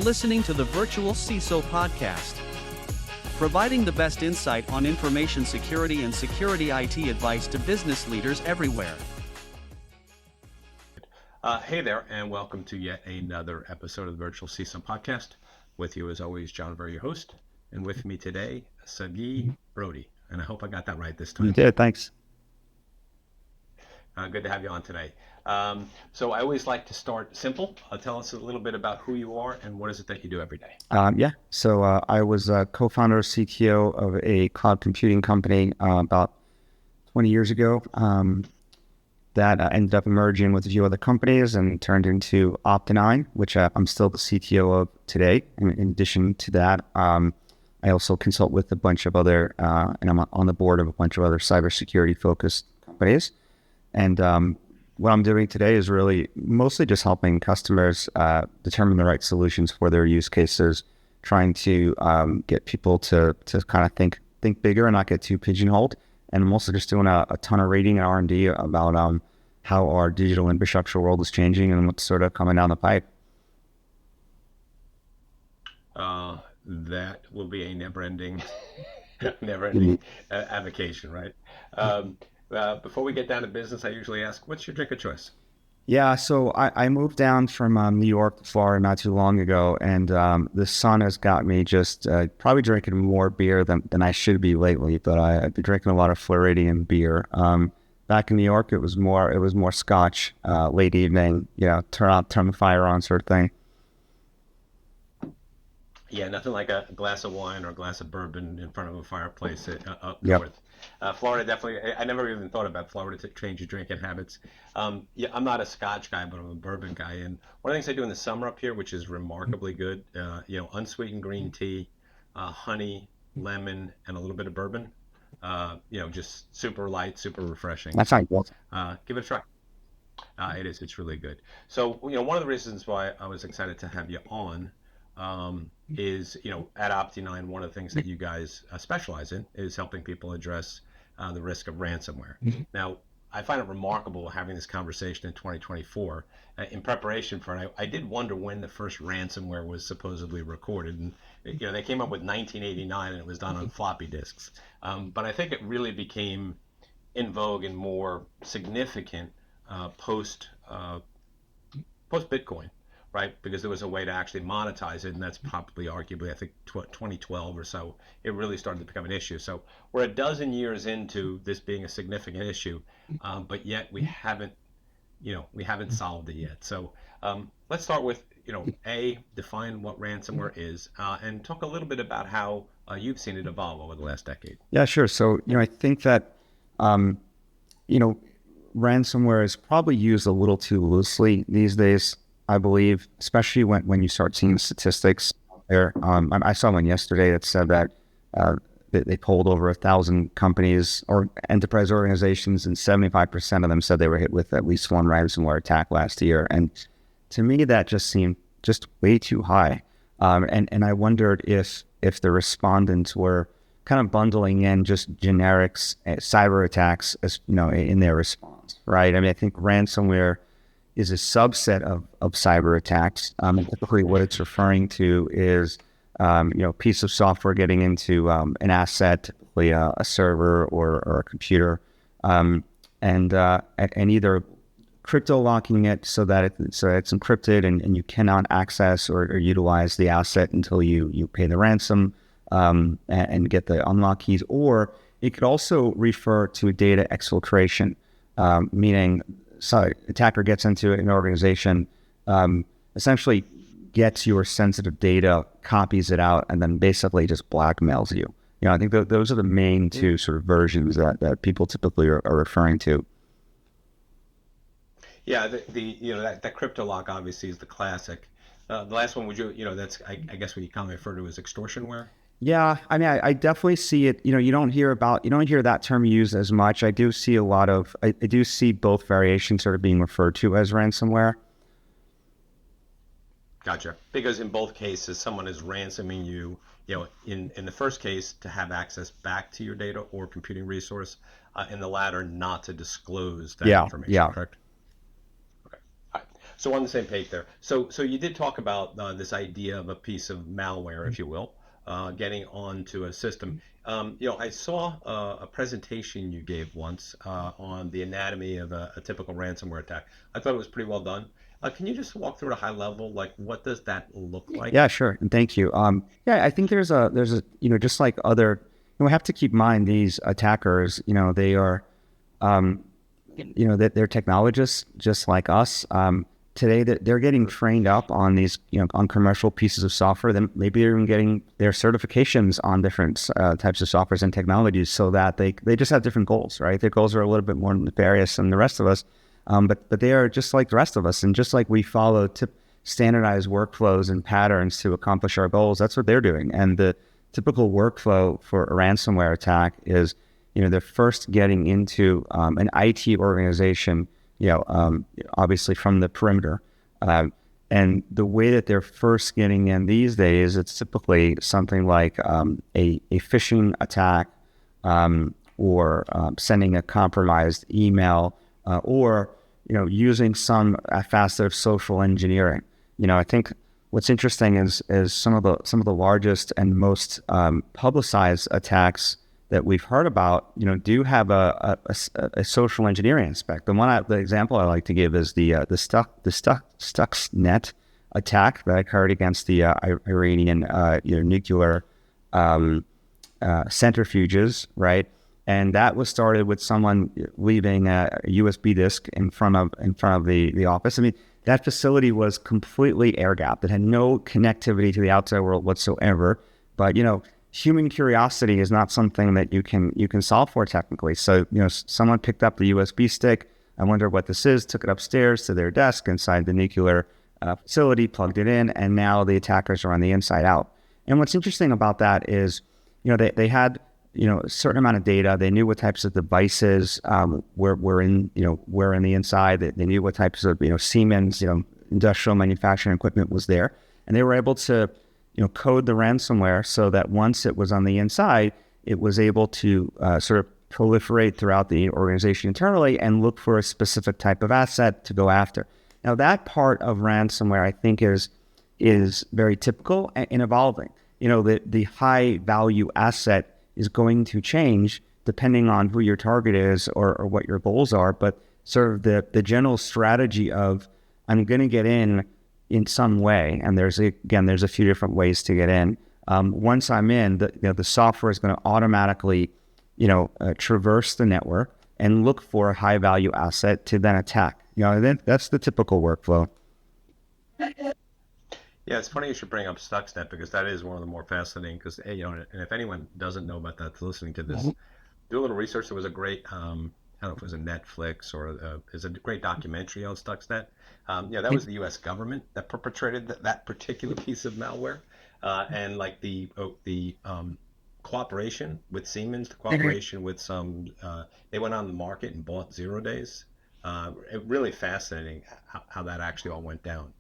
listening to the Virtual CISO Podcast, providing the best insight on information security and security IT advice to business leaders everywhere. Hey there, and welcome to yet another episode of the Virtual CISO Podcast. With you, as always, John, Verry, your host, and with me today, Sagi Brody. And I hope I got that right this time. You did, thanks. Good to have you on today. So I always like to start simple. Tell us a little bit about who you are and what is it that you do every day. So I was a co-founder, CTO of a cloud computing company about 20 years ago. That ended up merging with a few other companies and turned into Opti9, which I'm still the CTO of today. In addition to that, I also consult with a bunch of other, and I'm on the board of a bunch of other cybersecurity focused companies. And what I'm doing today is really mostly just helping customers determine the right solutions for their use cases, trying to get people to kind of think bigger and not get too pigeonholed. And I'm also just doing a ton of reading and R&D about how our digital infrastructure world is changing and what's sort of coming down the pipe. That will be a never-ending avocation, right? Before we get down to business, I usually ask, what's your drink of choice? Yeah, so I moved down from New York to Florida not too long ago, and the sun has got me just probably drinking more beer than I should be lately, but I've been drinking a lot of Floridian beer. Back in New York, it was more Scotch, late evening, turn the fire on sort of thing. Yeah, nothing like a glass of wine or a glass of bourbon in front of a fireplace up Yep. north. Florida definitely, I never even thought about Florida to change your drinking habits. I'm not a Scotch guy, but I'm a bourbon guy. And one of the things I do in the summer up here, which is remarkably good, unsweetened green tea, honey, lemon, and a little bit of bourbon. Just super light, super refreshing. That's not good. Give it a try. It's really good. So, one of the reasons why I was excited to have you on is, at Opti9, one of the things that you guys specialize in is helping people address the risk of ransomware. Mm-hmm. Now, I find it remarkable having this conversation in 2024. In preparation for it, I did wonder when the first ransomware was supposedly recorded. And, they came up with 1989 and it was done on floppy disks. But I think it really became in vogue and more significant post Bitcoin. Right, because there was a way to actually monetize it, and that's probably arguably, I think, 2012 or so, it really started to become an issue. So we're a dozen years into this being a significant issue, but yet we haven't solved it yet. So let's start with, define what ransomware is, and talk a little bit about how you've seen it evolve over the last decade. Yeah, sure. So, I think that, ransomware is probably used a little too loosely these days, I believe, especially when you start seeing statistics there. I saw one yesterday that said that they polled over 1,000 companies or enterprise organizations, and 75% of them said they were hit with at least one ransomware attack last year. And to me, that just seemed just way too high. And I wondered if the respondents were kind of bundling in just generic cyber attacks as in their response, right? I mean, I think ransomware is a subset of cyber attacks. And typically what it's referring to is, a piece of software getting into an asset, typically a server or a computer, and either crypto locking it so that it's encrypted and you cannot access or utilize the asset until you pay the ransom and get the unlock keys. Or it could also refer to data exfiltration, meaning attacker gets into an organization, essentially gets your sensitive data, copies it out, and then basically just blackmails you. I think those are the main two sort of versions that people typically are referring to. Yeah, that crypto lock obviously is the classic. The last one, that's I guess what you commonly refer to as extortionware. Yeah, I mean, I definitely see it. You don't hear that term used as much. I do see I do see both variations sort of being referred to as ransomware. Gotcha. Because in both cases, someone is ransoming you, in the first case to have access back to your data or computing resource, in the latter not to disclose that information, correct? Okay. All right. So on the same page there. So you did talk about this idea of a piece of malware, if you will, getting onto a system. I saw a presentation you gave once on the anatomy of a typical ransomware attack. I thought it was pretty well done. Can you just walk through at a high level, like what does that look like? Yeah, sure. And thank you. Yeah, I think there's a, just like other, we have to keep in mind these attackers, they are, that they're technologists just like us. Today that they're getting trained up on these, on commercial pieces of software. Then maybe they're even getting their certifications on different types of softwares and technologies, so that they just have different goals, right? Their goals are a little bit more nefarious than the rest of us, but they are just like the rest of us, and just like we follow standardized workflows and patterns to accomplish our goals. That's what they're doing, and the typical workflow for a ransomware attack is, they're first getting into an IT organization, obviously from the perimeter. And the way that they're first getting in these days, it's typically something like a phishing attack, or sending a compromised email, or, using some facet of social engineering. I think what's interesting is some of the largest and most publicized attacks that we've heard about, do have a social engineering aspect. The example I like to give is the Stuxnet attack that occurred against the Iranian nuclear centrifuges, right? And that was started with someone leaving a USB disk in front of the office. I mean, that facility was completely air-gapped. It had no connectivity to the outside world whatsoever. But human curiosity is not something that you can solve for technically. So, someone picked up the USB stick. I wonder what this is, took it upstairs to their desk inside the nuclear facility, plugged it in, and now the attackers are on the inside out. And what's interesting about that is, they had, a certain amount of data. They knew what types of devices were in the inside. They knew what types of, Siemens, industrial manufacturing equipment was there. And they were able to code the ransomware so that once it was on the inside, it was able to sort of proliferate throughout the organization internally and look for a specific type of asset to go after. Now, that part of ransomware, I think, is very typical and evolving. The high value asset is going to change depending on who your target is or what your goals are. But sort of the general strategy of, I'm going to get in some way, and there's a few different ways to get in. Once I'm in, the software is going to automatically, traverse the network and look for a high value asset to then attack. That's the typical workflow. Yeah, it's funny you should bring up Stuxnet, because that is one of the more fascinating. Because and if anyone doesn't know about that, listening to this, do a little research. There was a great, I don't know if it was a Netflix or there's a great documentary on Stuxnet. That was the U.S. government that perpetrated that particular piece of malware, and like the cooperation with Siemens, the cooperation with some, they went on the market and bought 0 days. Really fascinating how that actually all went down.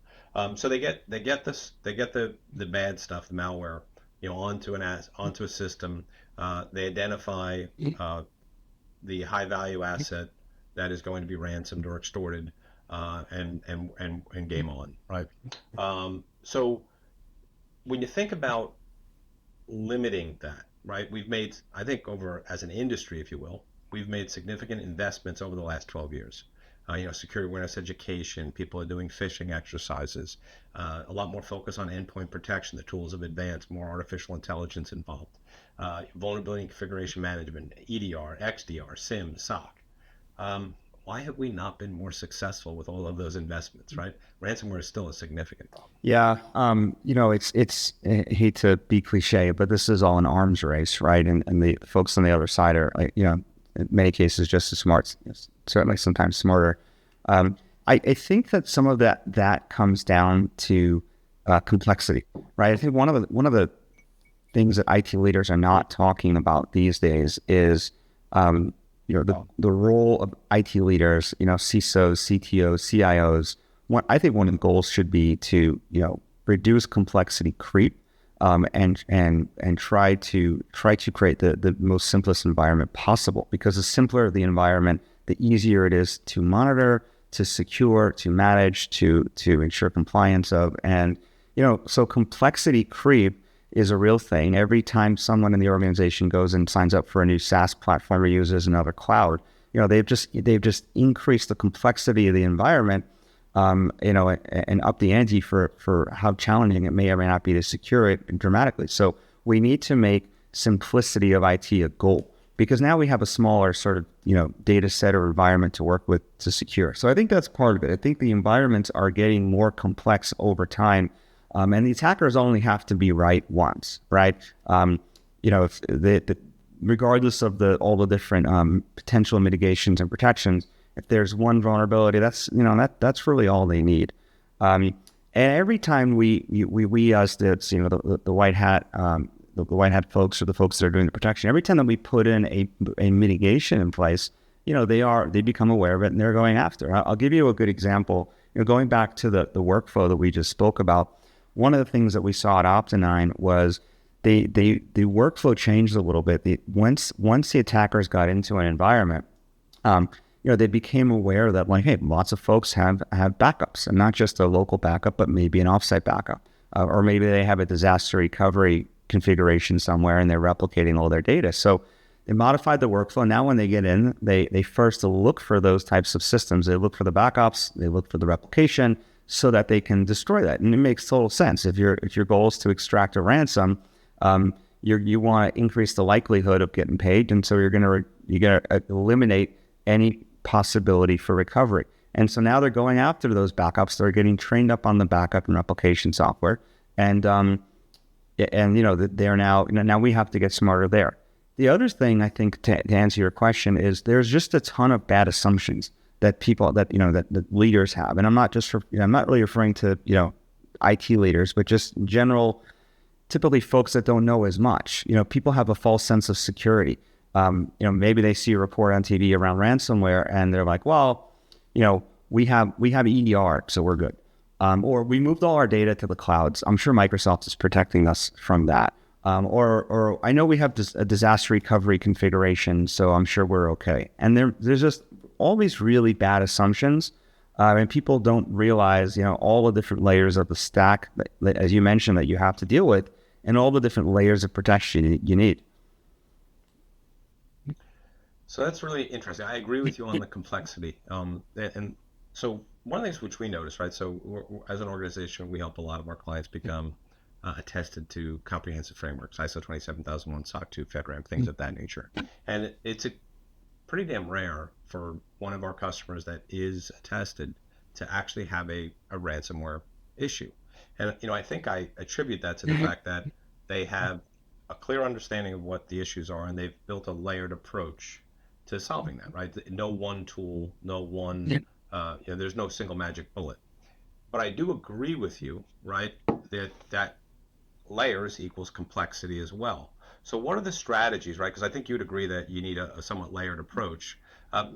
So they get the bad stuff, the malware, onto a system. They identify the high value asset that is going to be ransomed or extorted, and game on, right? So when you think about limiting that, right, we've made, I think, as an industry, if you will, we've made significant investments over the last 12 years. Security awareness education, people are doing phishing exercises, a lot more focus on endpoint protection, the tools of advance, more artificial intelligence involved, vulnerability and configuration management, EDR, XDR, SIM, SOC. Why have we not been more successful with all of those investments, right? Ransomware is still a significant problem. Yeah, it's I hate to be cliche, but this is all an arms race, right? And the folks on the other side are, in many cases, just as smart, certainly sometimes smarter. I think that some of that comes down to complexity, right? I think one of the things that IT leaders are not talking about these days is the role of IT leaders, CISOs, CTOs, CIOs. I think one of the goals should be to reduce complexity creep, and try to create the most simplest environment possible. Because the simpler the environment, the easier it is to monitor, to secure, to manage, to ensure compliance of. And, so complexity creep is a real thing. Every time someone in the organization goes and signs up for a new SaaS platform or uses another cloud, they've just increased the complexity of the environment, and up the ante for how challenging it may or may not be to secure it dramatically. So we need to make simplicity of IT a goal, because now we have a smaller sort of, data set or environment to work with to secure. So I think that's part of it. I think the environments are getting more complex over time. And the attackers only have to be right once, right? If regardless of all the different potential mitigations and protections, if there's one vulnerability, that's really all they need. And every time we as the white hat, the white hat folks or the folks that are doing the protection, every time that we put in a mitigation in place, they become aware of it and they're going after. I'll give you a good example. Going back to the workflow that we just spoke about, one of the things that we saw at Opti9 was the workflow changed a little bit. Once the attackers got into an environment, they became aware that, like, hey, lots of folks have backups, and not just a local backup, but maybe an offsite backup, or maybe they have a disaster recovery configuration somewhere and they're replicating all their data. So they modified the workflow. Now when they get in, they first look for those types of systems. They look for the backups, they look for the replication, so that they can destroy that. And it makes total sense. If your goal is to extract a ransom, you want to increase the likelihood of getting paid, and so you're gonna eliminate any possibility for recovery. And so now they're going after those backups. They're getting trained up on the backup and replication software, and they're now we have to get smarter there. The other thing, I think, to answer your question, is there's just a ton of bad assumptions that people that leaders have, and I'm not really referring to IT leaders, but just general, typically folks that don't know as much. People have a false sense of security. Maybe they see a report on TV around ransomware and they're like, well, we have EDR, so we're good. Or we moved all our data to the clouds. I'm sure Microsoft is protecting us from that. Or I know we have a disaster recovery configuration, so I'm sure we're okay. And there's just all these really bad assumptions, and people don't realize, all the different layers of the stack that, as you mentioned, that you have to deal with, and all the different layers of protection you need. So that's really interesting. I agree with you on the complexity. And so one of the things which we notice, right? So as an organization, we help a lot of our clients become attested to comprehensive frameworks, ISO 27001, SOC 2, FedRAMP, things of that nature. And it's pretty damn rare for one of our customers that is attested to actually have a ransomware issue. And, I think I attribute that to the fact that they have a clear understanding of what the issues are, and they've built a layered approach to solving that, right? No one tool, no one, there's no single magic bullet. But I do agree with you, right, that layers equals complexity as well. So what are the strategies, right? Because I think you'd agree that you need a somewhat layered approach.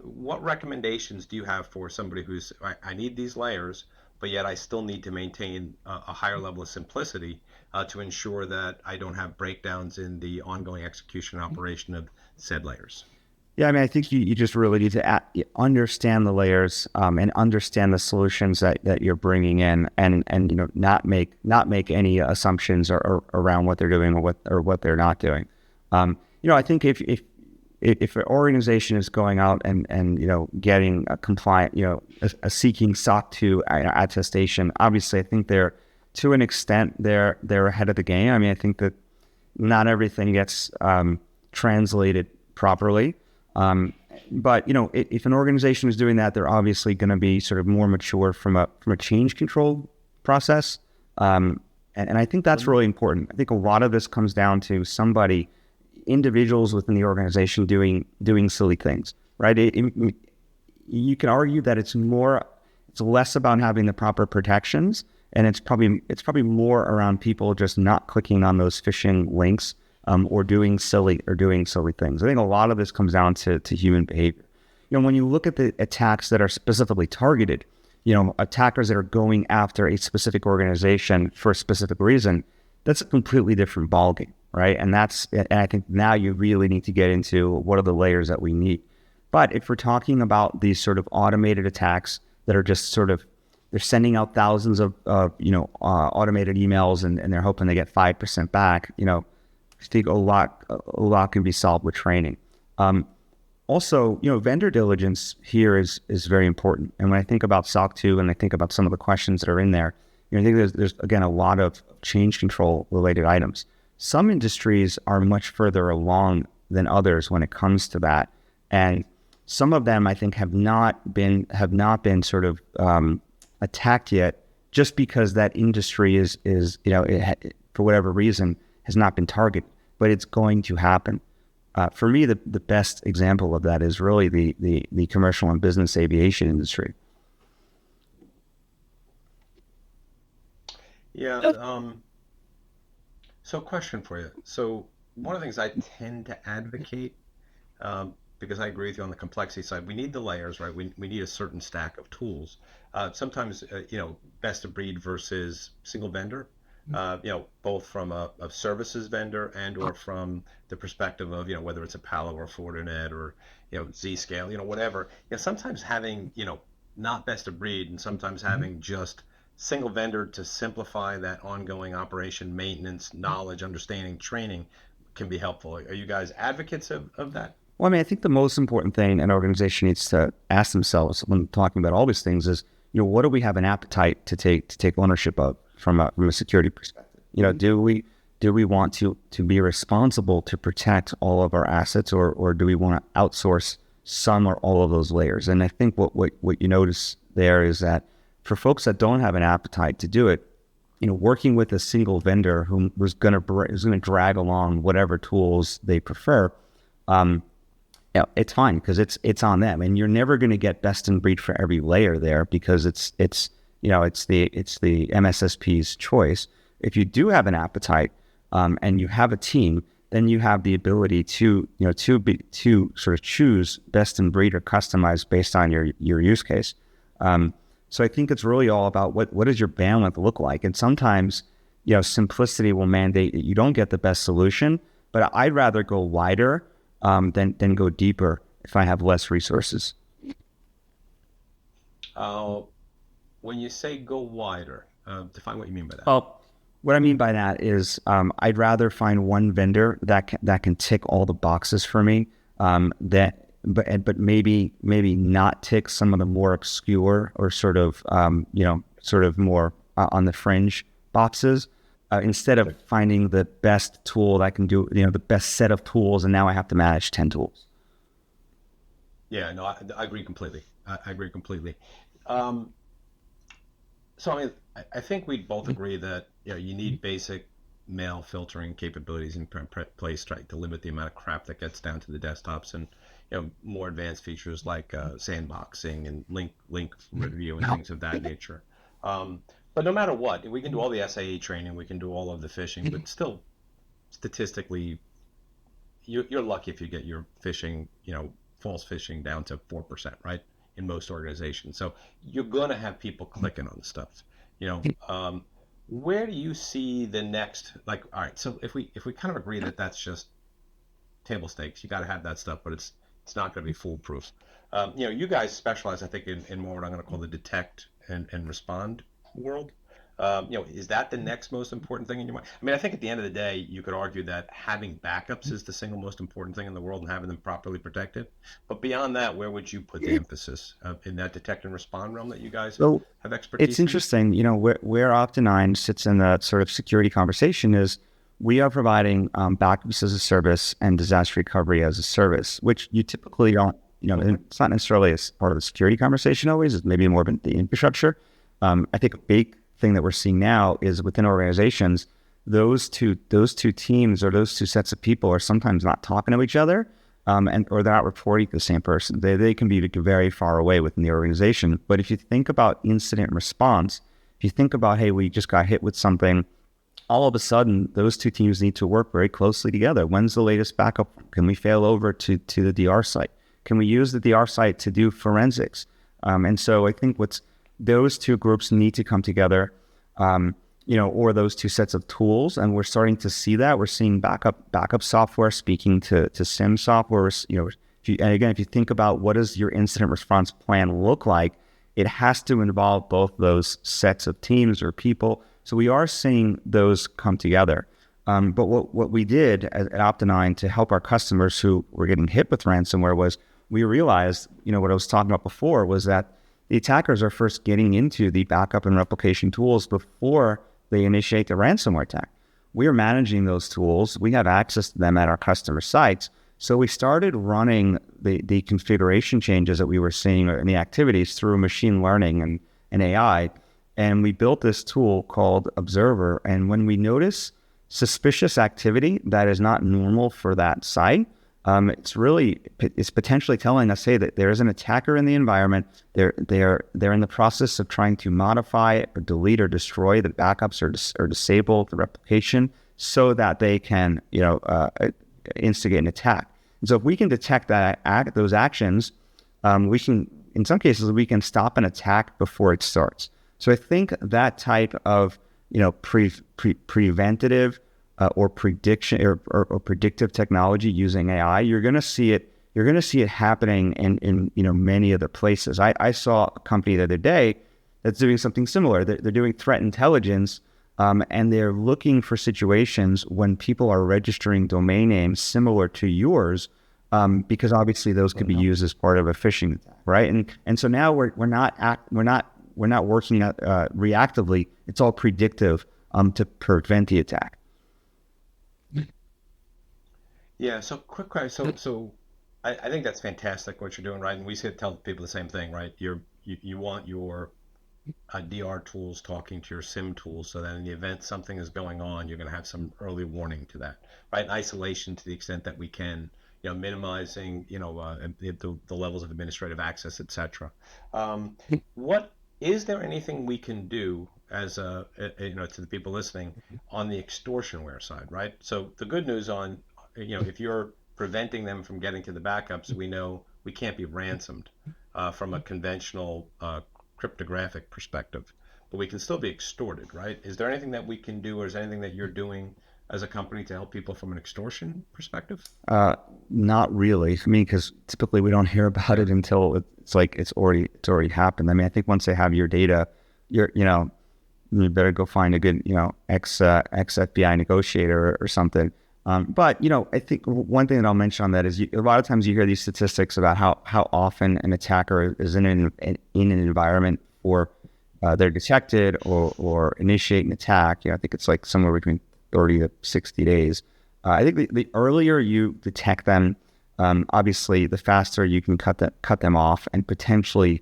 What recommendations do you have for somebody who's, I need these layers, but yet I still need to maintain a higher level of simplicity to ensure that I don't have breakdowns in the ongoing execution and operation of said layers? Yeah, I think you just really need to understand the layers and understand the solutions that you're bringing in, and not make any assumptions or around what they're doing or what they're not doing. I think if an organization is going out and getting a compliant, a seeking SOC 2 attestation, obviously I think they're, to an extent, they're ahead of the game. I think that not everything gets translated properly. But if an organization is doing that, they're obviously going to be sort of more mature from a change control process. And I think that's really important. I think a lot of this comes down to individuals within the organization doing silly things, right? You can argue that it's less about having the proper protections, and it's probably more around people just not clicking on those phishing links, or doing silly things. I think a lot of this comes down to human behavior. When you look at the attacks that are specifically targeted, attackers that are going after a specific organization for a specific reason, that's a completely different ballgame, right? And I think now you really need to get into what are the layers that we need. But if we're talking about these sort of automated attacks that are just sort of, they're sending out thousands of automated emails and they're hoping they get 5% back. I think a lot can be solved with training. Also, vendor diligence here is very important. And when I think about SOC 2 and I think about some of the questions that are in there, I think there's again a lot of change control related items. Some industries are much further along than others when it comes to that, and some of them I think have not been sort of attacked yet, just because that industry is for whatever reason has not been targeted, but it's going to happen. For me, the best example of that is really the commercial and business aviation industry. Yeah. So question for you. So one of the things I tend to advocate, because I agree with you on the complexity side, we need the layers, right? We need a certain stack of tools. Sometimes, best of breed versus single vendor, both from a services vendor and or from the perspective of, whether it's a Palo or Fortinet or, Zscaler, whatever. Sometimes having, not best of breed and sometimes having just single vendor to simplify that ongoing operation, maintenance, knowledge, understanding, training can be helpful. Are you guys advocates of that? Well, I think the most important thing an organization needs to ask themselves when talking about all these things is, what do we have an appetite to take ownership of from a security perspective? Do we want to be responsible to protect all of our assets, or do we want to outsource some or all of those layers? And I think what you notice there is that for folks that don't have an appetite to do it, working with a single vendor who's going to drag along whatever tools they prefer, it's fine because it's on them, and you're never going to get best in breed for every layer there because it's the MSSP's choice. If you do have an appetite and you have a team, then you have the ability to sort of choose best in breed or customize based on your use case. So I think it's really all about what does your bandwidth look like, and sometimes simplicity will mandate that you don't get the best solution. But I'd rather go wider than go deeper if I have less resources. When you say go wider, define what you mean by that. Oh, what I mean by that is I'd rather find one vendor that can tick all the boxes for me. But maybe not tick some of the more obscure or sort of more on the fringe boxes. Instead of finding the best tool that can do, the best set of tools, and now I have to manage 10 tools. Yeah, no, I agree completely. I agree completely. So I think we'd both agree that you need basic mail filtering capabilities in place, trying to limit the amount of crap that gets down to the desktops, and more advanced features like sandboxing and link review and things of that nature. But no matter what, we can do all the SAE training, we can do all of the phishing, but still, statistically, you're lucky if you get your phishing, false phishing down to 4%, right? In most organizations. So you're going to have people clicking on the stuff. Where do you see the next, all right, so if we kind of agree that that's just table stakes, you got to have that stuff, but it's not going to be foolproof. You guys specialize, I think, in more what I'm going to call the detect and respond world. Is that the next most important thing in your mind? I think at the end of the day, you could argue that having backups is the single most important thing in the world and having them properly protected. But beyond that, where would you put the emphasis in that detect and respond realm that you guys have expertise It's interesting, where Opti9 sits in that sort of security conversation is we are providing backups as a service and disaster recovery as a service, which you typically don't, it's not necessarily as part of the security conversation always, it's maybe more of the infrastructure. I think a big thing that we're seeing now is within organizations, those two teams or those two sets of people are sometimes not talking to each other, or they're not reporting to the same person. They can be very far away within the organization. But if you think about incident response, if you think about, hey, we just got hit with something, all of a sudden those two teams need to work very closely together. When's the latest backup? Can we fail over to the DR site? Can we use the DR site to do forensics? And so I think those two groups need to come together, or those two sets of tools. And we're starting to see that. We're seeing backup software speaking to SIM software. If you think about what does your incident response plan look like, it has to involve both those sets of teams or people. So we are seeing those come together. But what we did at Opti9 to help our customers who were getting hit with ransomware was we realized, what I was talking about before was that the attackers are first getting into the backup and replication tools before they initiate the ransomware attack. We are managing those tools. We have access to them at our customer sites. So we started running the configuration changes that we were seeing in the activities through machine learning and AI. And we built this tool called Observer. And when we notice suspicious activity that is not normal for that site, it's potentially telling us, hey, that there is an attacker in the environment. They're in the process of trying to modify or delete or destroy the backups or disable the replication so that they can, instigate an attack. And so if we can detect those actions, we can, in some cases, we can stop an attack before it starts. So I think that type of, preventative or prediction or predictive technology using AI, you're going to see it happening in many other places. I saw a company the other day that's doing something similar. They're doing threat intelligence, and they're looking for situations when people are registering domain names similar to yours, because obviously those could be used as part of a phishing attack, right? And so now we're not working reactively. It's all predictive to prevent the attack. Yeah, so quick question. So I think that's fantastic what you're doing, right? And we tell people the same thing, right? You want your DR tools talking to your SIM tools so that in the event something is going on, you're going to have some early warning to that, right? Isolation to the extent that we can, minimizing, the levels of administrative access, etc. What is there anything we can do as to the people listening on the extortionware side, right? So the good news on, if you're preventing them from getting to the backups, we know we can't be ransomed from a conventional cryptographic perspective, but we can still be extorted, right? Is there anything that we can do, or is there anything that you're doing as a company to help people from an extortion perspective? Not really. I mean, because typically we don't hear about it until it's already happened. I mean, I think once they have your data, you better go find a good, ex FBI negotiator or something. But I think one thing that I'll mention on that is a lot of times you hear these statistics about how often an attacker is in an environment or they're detected or initiate an attack. I think it's like somewhere between 30 to 60 days. I think the earlier you detect them, obviously the faster you can cut them off and potentially,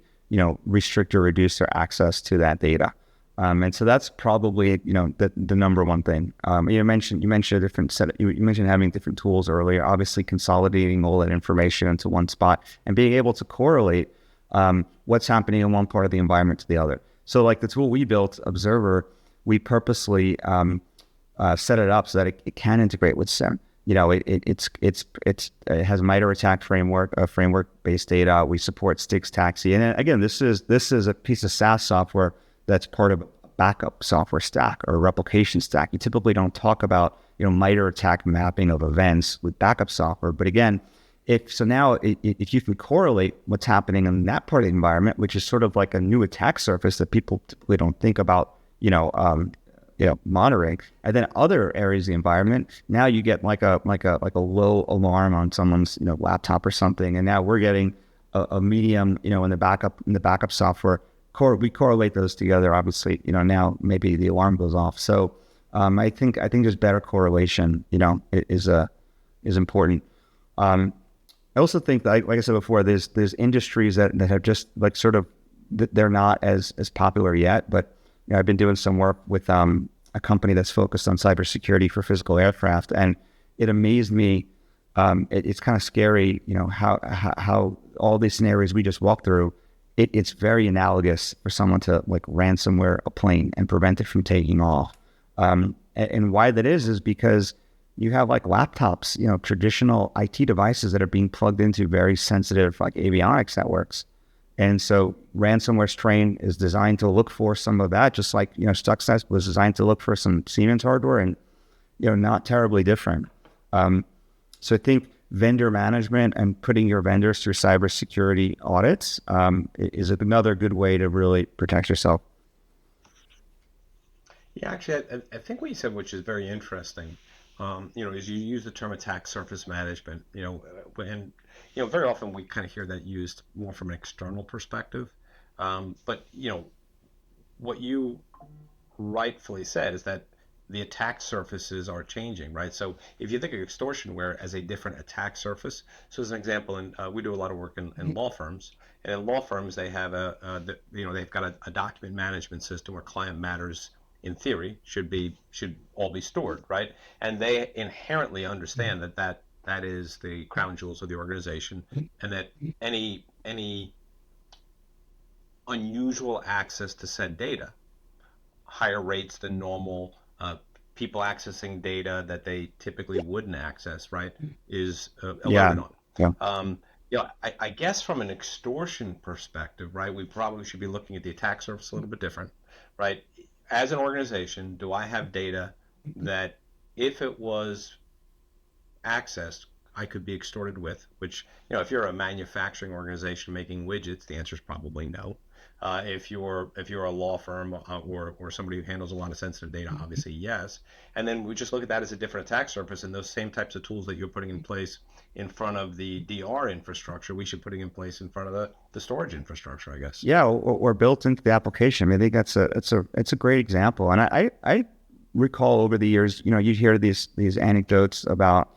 restrict or reduce their access to that data. And so that's probably, the number one thing. You mentioned a different set. You mentioned having different tools earlier. Obviously, consolidating all that information into one spot and being able to correlate what's happening in one part of the environment to the other. So, like the tool we built, Observer, we purposely set it up so that it can integrate with SIM. It has MITRE ATT&CK framework-based data. We support Styx Taxi, and again, this is a piece of SaaS software that's part of a backup software stack or a replication stack. You typically don't talk about, MITRE ATT&CK mapping of events with backup software. But again, if you can correlate what's happening in that part of the environment, which is sort of like a new attack surface that people typically don't think about, monitoring, and then other areas of the environment, now you get like a low alarm on someone's, laptop or something. And now we're getting a medium, in the backup software. We correlate those together. Obviously, now maybe the alarm goes off. So I think there's better correlation. Is important. I also think that, like I said before, there's industries that have just they're not as popular yet. But I've been doing some work with a company that's focused on cybersecurity for physical aircraft, and it amazed me. It's kind of scary, how all these scenarios we just walked through. It's very analogous for someone to ransomware a plane and prevent it from taking off. And why that is because you have laptops, traditional IT devices that are being plugged into very sensitive avionics networks. And so ransomware strain is designed to look for some of that, just like, Stuxnet was designed to look for some Siemens hardware, and, not terribly different. So I think vendor management and putting your vendors through cybersecurity audits is another good way to really protect yourself. Yeah, actually, I think what you said, which is very interesting, is you use the term attack surface management, and, very often we kind of hear that used more from an external perspective. But, what you rightfully said is that the attack surfaces are changing, right? So if you think of extortionware as a different attack surface, so as an example, and we do a lot of work in law firms, and in law firms they have they've got a document management system where client matters in theory should all be stored, right? And they inherently understand that is the crown jewels of the organization, and that any unusual access to said data, higher rates than normal, people accessing data that they typically wouldn't access, right, is alerted on. Yeah. I guess from an extortion perspective, right, we probably should be looking at the attack surface a little bit different, right? As an organization, do I have data that if it was accessed, I could be extorted with? Which, if you're a manufacturing organization making widgets, the answer is probably no. If you're a law firm or somebody who handles a lot of sensitive data, obviously yes. And then we just look at that as a different attack surface, and those same types of tools that you're putting in place in front of the DR infrastructure, we should putting in place in front of the storage infrastructure, I guess. Yeah, or built into the application. I think it's a great example. And I recall over the years, you hear these anecdotes about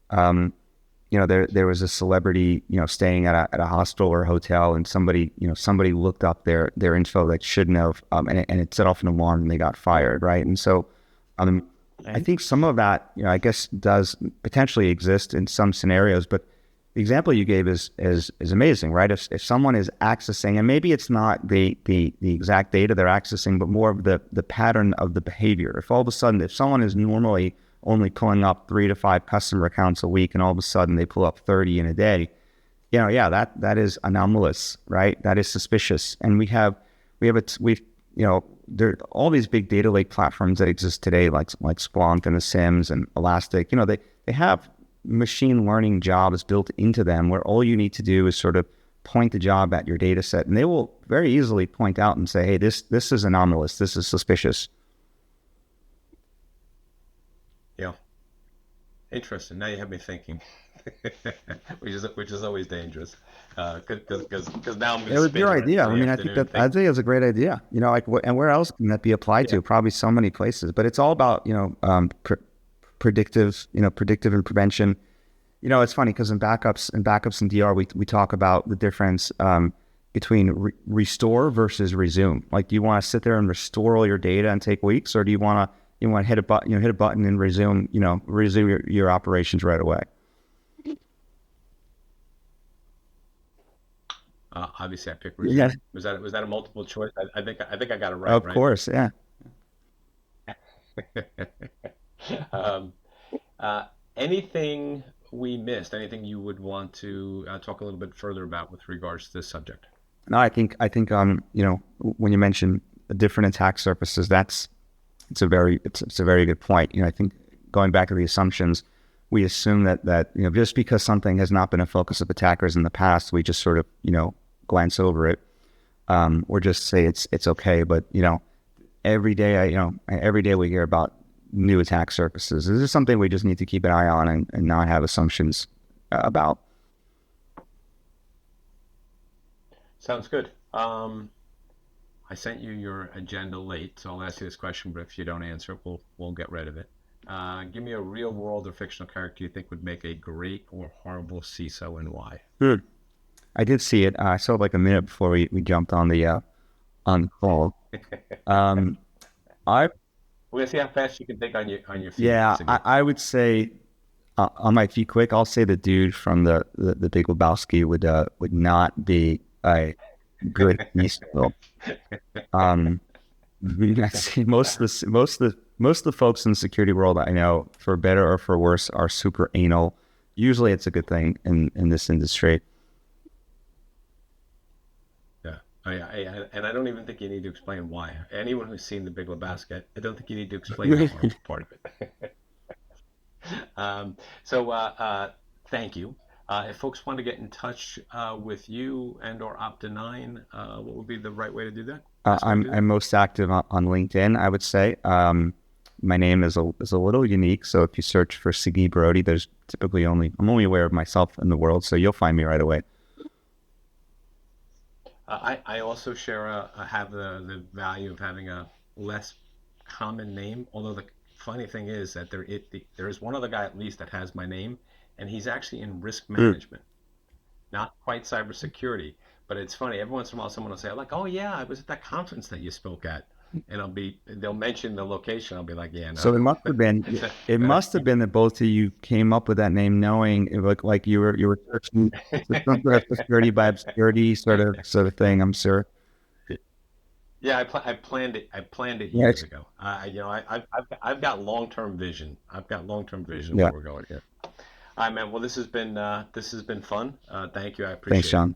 there was a celebrity, staying at a hostel or hotel, and somebody looked up their info that shouldn't have, and it set off an alarm and they got fired, right? And so, I think some of that, I guess, does potentially exist in some scenarios. But the example you gave is amazing, right? If someone is accessing, and maybe it's not the exact data they're accessing, but more of the pattern of the behavior. If all of a sudden, if someone is normally only pulling up 3 to 5 customer accounts a week, and all of a sudden they pull up 30 in a day, that is anomalous, right? That is suspicious. And there are all these big data lake platforms that exist today, like Splunk and the SIMS and Elastic. They have machine learning jobs built into them where all you need to do is sort of point the job at your data set, and they will very easily point out and say, hey, this is anomalous, this is suspicious. Yeah. Interesting. Now you have me thinking, which is always dangerous, because now I'm going to. It was your idea. I mean, I think it's a great idea. And where else can that be applied to? Probably so many places. But it's all about predictive and prevention. It's funny because in backups and DR, we talk about the difference between restore versus resume. Like, do you want to sit there and restore all your data and take weeks, or do you want to hit a button and resume your operations right away? Obviously, I picked resume. Yeah. Was that a multiple choice? I think I got it right. Of course, yeah. Anything we missed? Anything you would want to talk a little bit further about with regards to this subject? No, I think when you mention different attack surfaces, it's a very good point. I think going back to the assumptions, we assume that just because something has not been a focus of attackers in the past, we just sort of glance over it, or just say it's okay. But every day we hear about new attack surfaces. This is something we just need to keep an eye on and not have assumptions about. Sounds good. I sent you your agenda late, so I'll ask you this question, but if you don't answer it, we'll get rid of it. Give me a real world or fictional character you think would make a great or horrible CISO, and why? I did see it. I saw it like a minute before we jumped on the call. We're gonna see how fast you can think on your feet. Yeah, I would say on my feet quick. I'll say the dude from the Big Lebowski would not be a good CISO. Most of the folks in the security world I know, for better or for worse, are super anal. Usually, it's a good thing in this industry. Yeah, and I don't even think you need to explain why. Anyone who's seen The Big Lebowski, I don't think you need to explain that part of it. So thank you. If folks want to get in touch with you and or Opti9, what would be the right way to do that? I'm most active on LinkedIn, I would say. My name is a little unique, so if you search for Sagi Brody, there's typically I'm only aware of myself in the world, so you'll find me right away. I also have the value of having a less common name, although the funny thing is that there is one other guy at least that has my name, and he's actually in risk management, not quite cybersecurity. But it's funny, every once in a while someone will say, like, oh yeah, I was at that conference that you spoke at. And they'll mention the location. I'll be like, yeah, no. So it must have been that both of you came up with that name knowing it looked like you were searching for some sort of security by obscurity sort of thing, I'm sure. Yeah, I planned it years ago. I've got long-term vision. I've got long-term vision where we're going here. All right, man. Well, this has been fun. Thank you. I appreciate it. Thanks, John.